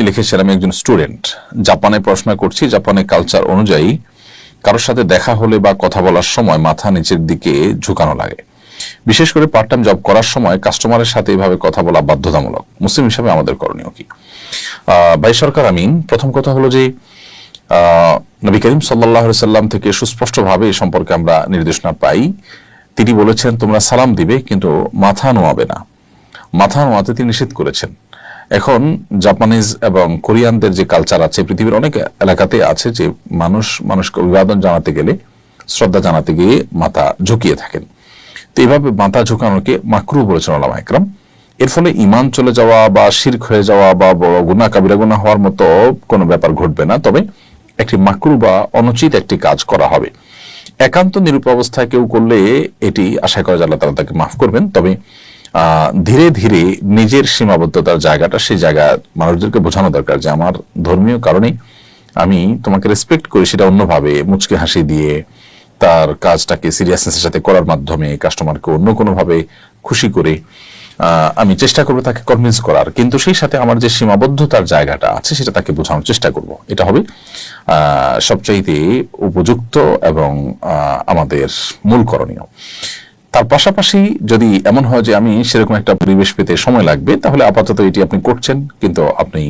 লিখেছেন, আমি একজন স্টুডেন্ট, জাপানে পড়াশোনা করছি। জাপানে কালচার অনুযায়ী কারোর সাথে দেখা হলে বা কথা বলার সময় মাথা নিচের দিকে ঝুঁকানো লাগে। বিশেষ করে পার্ট টাইম জব করার সময় কাস্টমারের সাথে এভাবে কথা বলা বাধ্যতামূলক। মুসলিম হিসাবে আমাদের করণীয় কি? ভাই সরকার আমিন, প্রথম কথা হলো যে নবী করিম সাল্লাল্লাহু আলাইহি সাল্লাম থেকে সুস্পষ্টভাবে এই সম্পর্কে আমরা নির্দেশনা পাই। তিনি বলেছেন তোমরা সালাম দিবে কিন্তু মাথা নোয়াবে না। মাথা নোয়াতে তিনি নিষেধ করেছেন। এখন জাপানিজ এবং কোরিয়ানদের যে কালচার আছে, পৃথিবীর অনেক এলাকাতে আছে যে মানুষকে অভিবাদন জানাতে গেলে, শ্রদ্ধা জানাতে গিয়ে মাথা ঝুঁকিয়ে থাকেন। তো এইভাবে মাথা ঝুঁকানোকে মাকরুহ বলেছেন উলামা ইকরাম। এর ফলে ঈমান চলে যাওয়া বা শিরক হয়ে যাওয়া বা বড় গুনাহ, কাবিরা গুনাহ হওয়ার মতো কোনো ব্যাপার ঘটবে না, তবে একটি মাকরুহ বা অনুচিত একটি কাজ করা হবে। একান্ত নিরূপ অবস্থায় কেউ করলে এটি আশা করা যায় আল্লাহ তাআলা তাকে মাফ করবেন। তবে ধীরে ধীরে নিজের সীমাবদ্ধতার জায়গাটা, সেই জায়গা মানুষদেরকে বোঝানো দরকার যে আমার ধর্মীয় কারণে আমি তোমাকে রেসপেক্ট করি, সেটা অন্যভাবে মুচকি হাসি দিয়ে তার কাজটাকে সিরিয়াসনেসের সাথে করার মাধ্যমে, কাস্টমারকে অন্য কোনোভাবে খুশি করে আমি চেষ্টা করবো তাকে কনভিন্স করার, কিন্তু সেই সাথে আমার যে সীমাবদ্ধতার জায়গাটা আছে সেটা তাকে বোঝানোর চেষ্টা করব। এটা হবে সবচাইতে উপযুক্ত এবং আমাদের মূল করণীয়। তার পাশাপাশি যদি এমন হয় যে আমি সেরকম একটা পরিবেশ পেতে সময় লাগবে, তাহলে আপাতত এটি আপনি করছেন, কিন্তু আপনি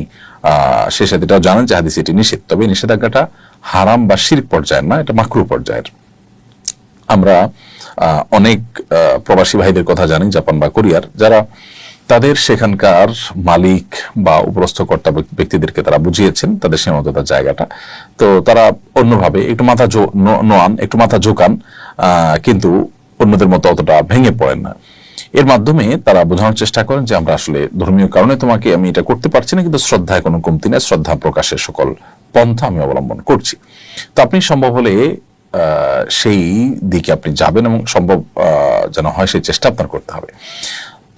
সেই সাথে এটাও জানেন যে হাদিসে এটি নিষেধ। তবে নিষেধাজ্ঞাটা হারাম বা শিরক পর্যায়ের না, এটা মাকরুহ পর্যায়ের। আমরা অনেক প্রবাসী ভাইদের কথা জানি জাপান বা কোরিয়ার, যারা তাদের সেখানকার মালিক বা উপরস্থ কর্তা ব্যক্তিদেরকে তারা বুঝিয়েছেন তাদের সীমাবদ্ধতার জায়গাটা। তো তারা অন্যভাবে একটু মাথা নোয়ান, একটু মাথা ঝোঁকান, কিন্তু অন্যদের মতো অতটা ভেঙে পড়েন না। এর মাধ্যমে তারা বোঝানোর চেষ্টা করেন যে আমরা আসলে ধর্মীয় কারণে তোমাকে আমি এটা করতে পারছি না, কিন্তু শ্রদ্ধায় কোনো কমতি নেই, শ্রদ্ধা প্রকাশের সকল পন্থা আমি অবলম্বন করছি। তো আপনি সম্ভব হলে সেই দিকে আপনি যাবেন এবং সম্ভব যেন হয় সেই চেষ্টা আপনার করতে হবে।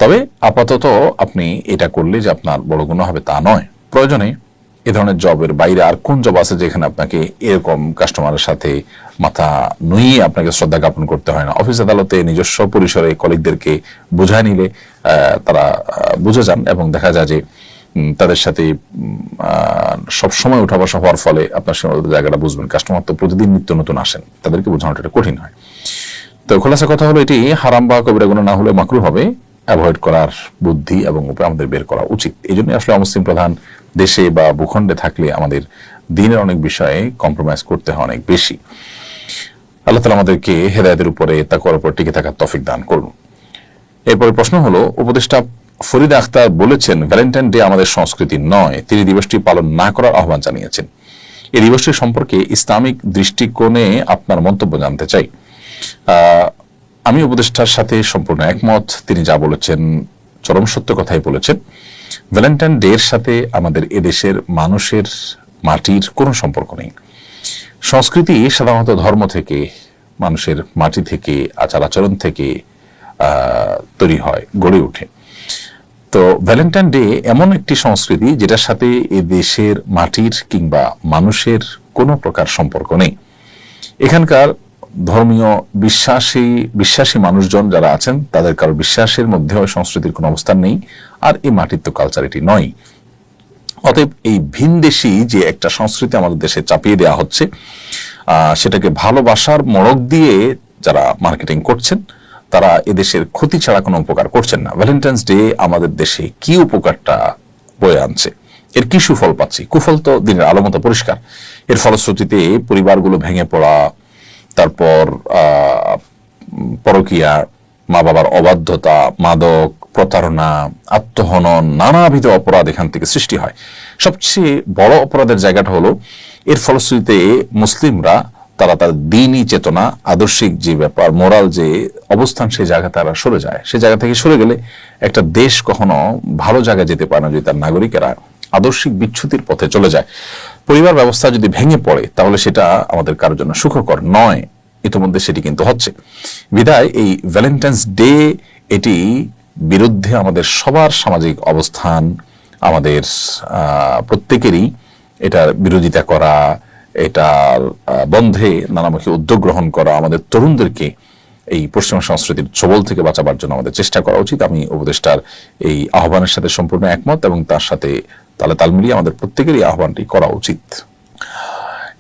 তবে আপাতত আপনি এটা করলে যে আপনার বড় গুনাহ হবে তা নয়। প্রয়োজনে এ ধরনের জবের বাইরে আর কোন জব আছে যেখানে আপনাকে এরকম কাস্টমারের সাথে মাথা নুইয়ে আপনাকে শ্রদ্ধা জ্ঞাপন করতে হয় না? অফিস আদালতে নিজস্ব পরিসরে কলিগদেরকে বোঝায় নিলে তারা বুঝে যান এবং দেখা যায় যে তাদের সাথে সব সময় উঠা বসা হওয়ার ফলে আপনার সীমাবদ্ধ জায়গাটা বুঝবেন। কাস্টমার তো প্রতিদিন নিত্য নতুন আসেন, তাদেরকে বোঝানোটা এটা কঠিন হয়। তো খোলাসা কথা হলো এটি হারাম বা কবিরা গুনাহ না হলে মাকরুহ হবে। অ্যাভয়েড করার বুদ্ধি এবং উপায় আমাদের বের করা উচিত। এই জন্য আসলে অমুসলিম প্রধান দেশে বা ভূখণ্ডে থাকলে আমাদের দিনের অনেক বিষয়ে কম্প্রোমাইজ করতে হয় অনেক বেশি। আল্লাহ তাআলা আমাদেরকে হেদায়েতের উপরে, তাকওয়ার উপর টিকে থাকার তৌফিক দান করুন। এরপরে প্রশ্ন হলো, উপদেষ্টা ফরিদা আক্তার বলেছেন ভ্যালেন্টাইন ডে আমাদের সংস্কৃতি নয়, তিনি দিবসটি পালন না করার আহ্বান জানিয়েছেন। এই দিবসটি সম্পর্কে ইসলামিক দৃষ্টিকোণে আপনার মন্তব্য জানতে চাই। আমি উপদেষ্টার সাথে সম্পূর্ণ একমত। তিনি যা বলেছেন চরম সত্য কথাই বলেছেন। ভ্যালেন্টাইন ডে এর সাথে আমাদের এদেশের মানুষের মাটির কোনো সম্পর্ক নেই। সংস্কৃতি সাধারণত ধর্ম থেকে, মানুষের মাটি থেকে, আচার আচরণ থেকে তৈরি হয়, গড়ে ওঠে। তো ভ্যালেন্টাইন ডে এমন একটি সংস্কৃতি যেটার সাথে এ দেশের মাটির কিংবা মানুষের কোনো প্রকার সম্পর্ক নেই। এখানকার ধর্মীয় বিশ্বাসী মানুষজন যারা আছেন তাদের কারো বিশ্বাসের মধ্যেও সংস্কৃতির কোনো অবস্থান নেই, আর এই মাটির তো কালচার এটি নয়। অতএব এই ভিনদেশী যে একটা সংস্কৃতি আমাদের দেশে চাপিয়ে দেওয়া হচ্ছে, সেটাকে ভালোবাসার মড়ক দিয়ে যারা মার্কেটিং করছেন তারা এদেশের ক্ষতি ছাড়া কোনো উপকার করছেন না। ভ্যালেন্টাইন্স ডে আমাদের দেশে কি উপকারটা বয়ে আনছে, এর কি সুফল পাচ্ছি? কুফল তো দিনের আলো মতো পরিষ্কার। এর ফলশ্রুতিতে পরিবারগুলো ভেঙে পড়া, তারপর পরকীয়া, মা বাবার অবাধ্যতা, মাদক, প্রতারণা, আত্মহনন, নানাবিধ অপরাধ এখান থেকে সৃষ্টি হয়। সবচেয়ে বড় অপরাধের জায়গাটা হলো এর ফলশ্রুতিতে মুসলিমরা তারা তার দ্বীনি চেতনা, আদর্শিক যে ব্যাপার, মোরাল যে অবস্থান, সেই জায়গা তারা সরে যায়। সেই জায়গা থেকে সরে গেলে একটা দেশ কখনো ভালো জায়গায় যেতে পারে না যদি তার নাগরিকেরা আদর্শিক বিচ্যুতির পথে চলে যায়। পরিবার ব্যবস্থা যদি ভেঙে পড়ে তাহলে সেটা আমাদের কারোর জন্য সুখকর নয়। ইতিমধ্যে সেটি কিন্তু হচ্ছে। বিদায় এই ভ্যালেন্টাইন্স ডে এটি বিরুদ্ধে আমাদের সবার সামাজিক অবস্থান, আমাদের প্রত্যেকেরই এটার বিরোধিতা করা, এটার বন্ধে নানামুখী উদ্যোগ গ্রহণ করা, আমাদের তরুণদেরকে এই পশ্চিমা সংস্কৃতির ছোবল থেকে বাঁচাবার জন্য আমাদের চেষ্টা করা উচিত। আমি উপদেষ্টার এই আহ্বানের সাথে সম্পূর্ণ একমত এবং তার সাথে তাহলে তাল মিলিয়ে আমাদের প্রত্যেকেরই আহ্বানটি করা উচিত।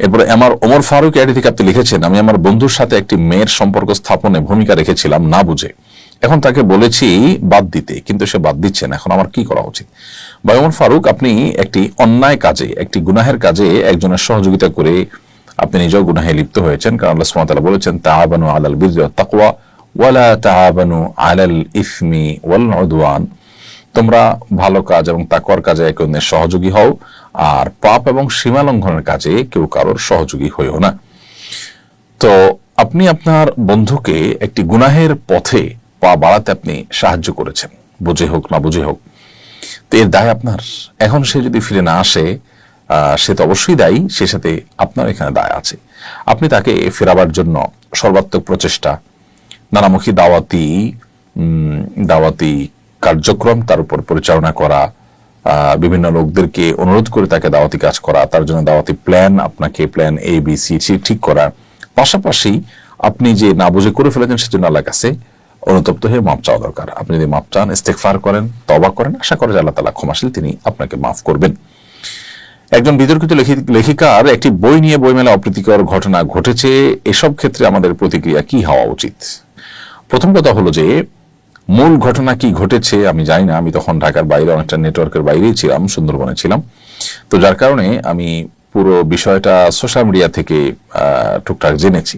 এরপরে আমার ওমর ফারুক আইডি থেকে আপনি লিখেছেন, আমি আমার বন্ধুর সাথে একটি মেয়ের সম্পর্ক স্থাপনে ভূমিকা রেখেছিলাম না বুঝে, এখন তাকে বলেছি বাদ দিতে, কিন্তু সে বাদ দিচ্ছে না, এখন আমার কি করা উচিত? ভাই ওমর ফারুক, আপনি একটি অন্যায় কাজে, একটি গুনাহের কাজে একজনের সহযোগিতা করে আপনি নিজেও গুনাহে লিপ্ত হয়েছেন। কারণ আল্লাহ সুবহানাহু ওয়া তাআলা বলেছেন, তাআবানু আলাল বিররি ওয়াত তাকওয়া ওয়ালা তাআবানু আলাল ইসমি ওয়াল উদওয়ান, তোমরা ভালো কাজ এবং তাকওয়ার কাজে একে অন্যের সহযোগী হও, আর পাপ এবং সীমা লঙ্ঘনের কাজে কেউ কারোর সহযোগী হইও না। তো আপনি আপনার বন্ধুকে একটি গুনাহের পথে পা বাড়াতে আপনি সাহায্য করেছেন, বুঝে হোক না বুঝে হোক, তো এর দায় আপনার। এখন সে যদি ফিরে না আসে, সে তো অবশ্যই দায়ী, সে সাথে আপনার এখানে দায় আছে। আপনি তাকে ফেরাবার জন্য সর্বাত্মক প্রচেষ্টা, নানামুখী দাওয়াতি কার্যক্রম তার উপর পরিচালনা করা, বিভিন্ন লোকদেরকে অনুরোধ করে তাকে দাওয়াতি কাজ করা, তার জন্য দাওয়াতি প্ল্যান, আপনাকে প্ল্যান এ বি সি ঠিক করা, পাশাপাশি আপনি যে না বুঝে করে ফেলেছেন সেজন্য আল্লাহর কাছে অনুতপ্ত হয়ে মাপ চাওয়া দরকার। আপনি যদি মাপ চান, ইস্তেগফার করেন, তওবা করেন, আশা করে যে আল্লাহ তাআলা ক্ষমাশীল, তিনি আপনাকে মাফ করবেন। একজন বিতর্কিত লেখিকার একটি বই নিয়ে বইমেলা অপ্রীতিকর ঘটনা ঘটেছে, এসব ক্ষেত্রে আমাদের প্রতিক্রিয়া কি হওয়া উচিত? প্রথম কথা হলো যে মূল ঘটনা কি ঘটেছে আমি জানি না, আমি তখন ঢাকার বাইরে অনেকটা নেটওয়ার্কের বাইরেই ছিলাম, সুন্দরবনে ছিলাম, তো যার কারণে আমি পুরো বিষয়টা সোশ্যাল মিডিয়া থেকে টুকটাক জেনেছি।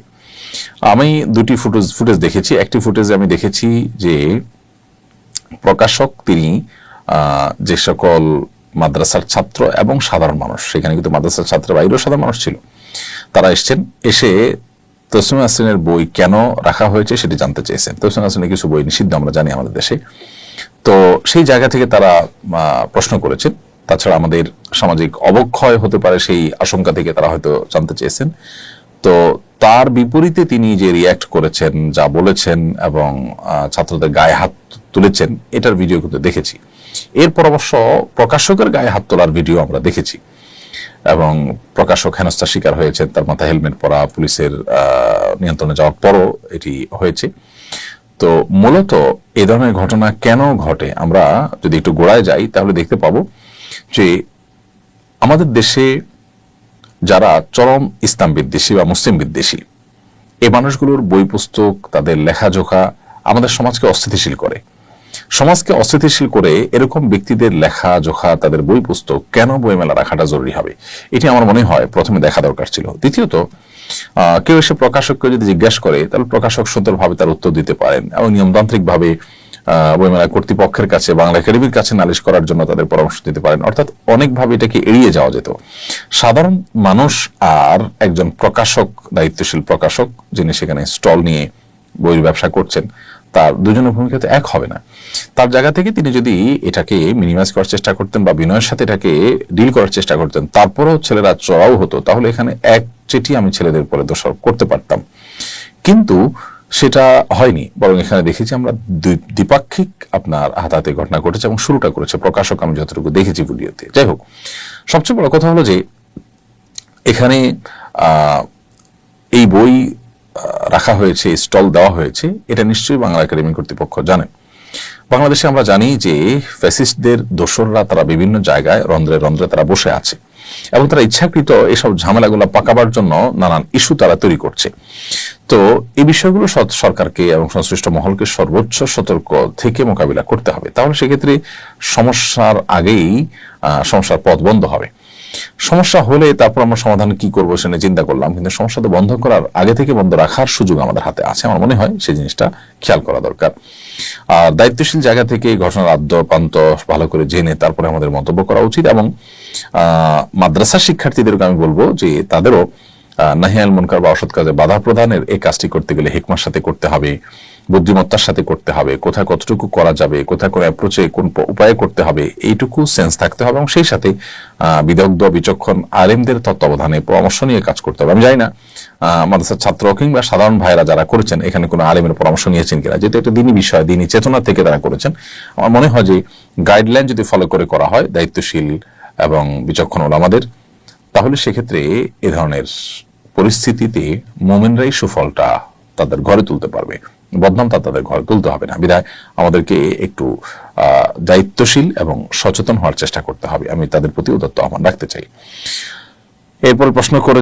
আমি দুটি ফুটেজ দেখেছি। একটি ফুটেজে আমি দেখেছি যে প্রকাশক তিনি যে সকল মাদ্রাসার ছাত্র এবং সাধারণ মানুষ, সেখানে কিন্তু মাদ্রাসার ছাত্রের বাইরেও সাধারণ মানুষ ছিল, তারা এসছেন, এসে তসলিমা নাসরিনের বই কেন রাখা হয়েছে সেটি জানতে চেয়েছেন। তসলিমা নাসরিনের কিছু বই নিষিদ্ধ আমরা জানি আমাদের দেশে, তো সেই জায়গা থেকে তারা প্রশ্ন করেছেন। তাছাড়া আমাদের সামাজিক অবক্ষয় হতে পারে সেই আশঙ্কা থেকে তারা হয়তো জানতে চেয়েছেন। তো তার বিপরীতে তিনি যে রিয়্যাক্ট করেছেন, যা বলেছেন এবং ছাত্রদের গায়ে হাত তুলেছেন, এটার ভিডিও কিন্তু দেখেছি। এরপর অবশ্য প্রকাশকের গায়ে হাত তোলার ভিডিও আমরা দেখেছি এবং প্রকাশক হেনস্থার শিকার হয়েছেন, তার মাথায় হেলমেট পরা, পুলিশের নিয়ন্ত্রণে যাওয়ার পরও এটি হয়েছে। তো মূলত এ ধরনের ঘটনা কেন ঘটে, আমরা যদি একটু গোড়ায় যাই তাহলে দেখতে পাবো যে আমাদের দেশে যারা চরম ইসলাম বিদ্বেষী বা মুসলিম বিদ্বেষী, এই মানুষগুলোর বই পুস্তক, তাদের লেখাজোখা আমাদের সমাজকে অস্থিতিশীল করে। সমাজকে অস্থিতিশীল করে এরকম ব্যক্তিদের লেখাজোখা, তাদের বই পুস্তক কেন বইমেলা রাখাটা জরুরি হবে, এটি আমার মনে হয় প্রথমে দেখা দরকার ছিল। দ্বিতীয়ত, কেউ এসে প্রকাশককে যদি জিজ্ঞেস করে তাহলে প্রকাশক সুন্দরভাবে তার উত্তর দিতে পারেন এবং নিয়মতান্ত্রিক ভাবে বইমেলা কর্তৃপক্ষের কাছে, বাংলা একাডেমির কাছে নালিশ করার জন্য তাদের পরামর্শ দিতে পারেন। অর্থাৎ অনেকভাবে এটাকে এড়িয়ে যাওয়া যেত। সাধারণ মানুষ আর একজন প্রকাশক, দায়িত্বশীল প্রকাশক যিনি সেখানে স্টল নিয়ে বইয়ের ব্যবসা করছেন, তার দুজনের ভূমিকা তো এক হবে না। তার জায়গা থেকে তিনি যদি এটাকে মিনিমাইজ করার চেষ্টা করতেন বা বিনয়ের সাথে এটাকে ডিল করার চেষ্টা করতেন, তারপরেও ছেলেরা চড়াও হতো, তাহলে এখানে এক চিঠি আমি ছেলেদের উপরে দোষারোপ করতে পারতাম। কিন্তু সেটা হয়নি, বরং এখানে দেখেছি আমরা দ্বিপাক্ষিক আপনার হাতাহাতি ঘটনা ঘটেছে এবং শুরুটা করেছে প্রকাশক, আমি যতটুকু দেখেছি ভিডিওতে। যাই হোক, সবচেয়ে বড় কথা হলো যে এখানে এই বই রাখা হয়েছে, স্টল দেওয়া হয়েছে, এটা নিশ্চয়ই বাংলা একাডেমি কর্তৃপক্ষ জানেন। বাংলাদেশে আমরা জানি যে ফ্যাসিস্টদের দোসররা তারা বিভিন্ন জায়গায় রন্ধ্রে রন্ধ্রে তারা বসে আছে এবং তারা ইচ্ছাকৃত এসব ঝামেলাগুলো পাকাবার জন্য নানান ইস্যু তারা তৈরি করছে। তো এই বিষয়গুলো সরকারকে এবং সংশ্লিষ্ট মহলকে সর্বোচ্চ সতর্ক থেকে মোকাবিলা করতে হবে। তাহলে সেক্ষেত্রে সমস্যার আগেই সমস্যার পথ বন্ধ হবে। সমস্যা হলে তারপর আমরা সমাধান কি করবো সেটা চিন্তা করলাম, কিন্তু সমস্যা তো বন্ধ করার আগে থেকে বন্ধ রাখার সুযোগ আমাদের হাতে আছে। আমার মনে হয় সেই জিনিসটা খেয়াল করা দরকার। দায়িত্বশীল জায়গা থেকে ঘটনার আদ্য প্রান্ত ভালো করে জেনে তারপরে আমাদের মন্তব্য করা উচিত। এবং মাদ্রাসা শিক্ষার্থীদেরকে আমি বলবো যে তাদেরও নাহি আনিল মুনকার বা অসৎ কাজে বাধা প্রদানের এই কাজটি করতে গেলে হিকমার সাথে করতে হবে, বুদ্ধিমত্তার সাথে করতে হবে, কোথায় কতটুকু করা যাবে, কোথায় কোন অ্যাপ্রোচে কোন উপায়ে করতে হবে, এইটুকু সেন্স থাকতে হবে এবং সেই সাথে বিদগ্ধ বিচক্ষণ আলেমদের তত্ত্বাবধানে পরামর্শ নিয়ে কাজ করতে হবে। আমি জানি না মাদ্রাসার ছাত্র কিংবা সাধারণ ভাইরা যারা করেছেন এখানে কোনো আলেমের পরামর্শ নিয়েছেন কিনা, যেহেতু একটা দিনী বিষয়, দিনী চেতনা থেকে তারা করেছেন। আমার মনে হয় যে গাইডলাইন যদি ফলো করে করা হয় দায়িত্বশীল এবং বিচক্ষণ ওলামাদের, তাহলে সেক্ষেত্রে এ ধরনের পরিস্থিতিতে মুমিনরাই সুফলটা তাদের ঘরে তুলতে পারবে। বদনামটা তাদের ঘরে তুলতে হবে না। বিধায় আমাদেরকে একটু দায়িত্বশীল এবং সচেতন হওয়ার চেষ্টা করতে হবে। আমি তাদের প্রতি উদাত্ত আহ্বান রাখতে চাই। এরপর প্রশ্ন করে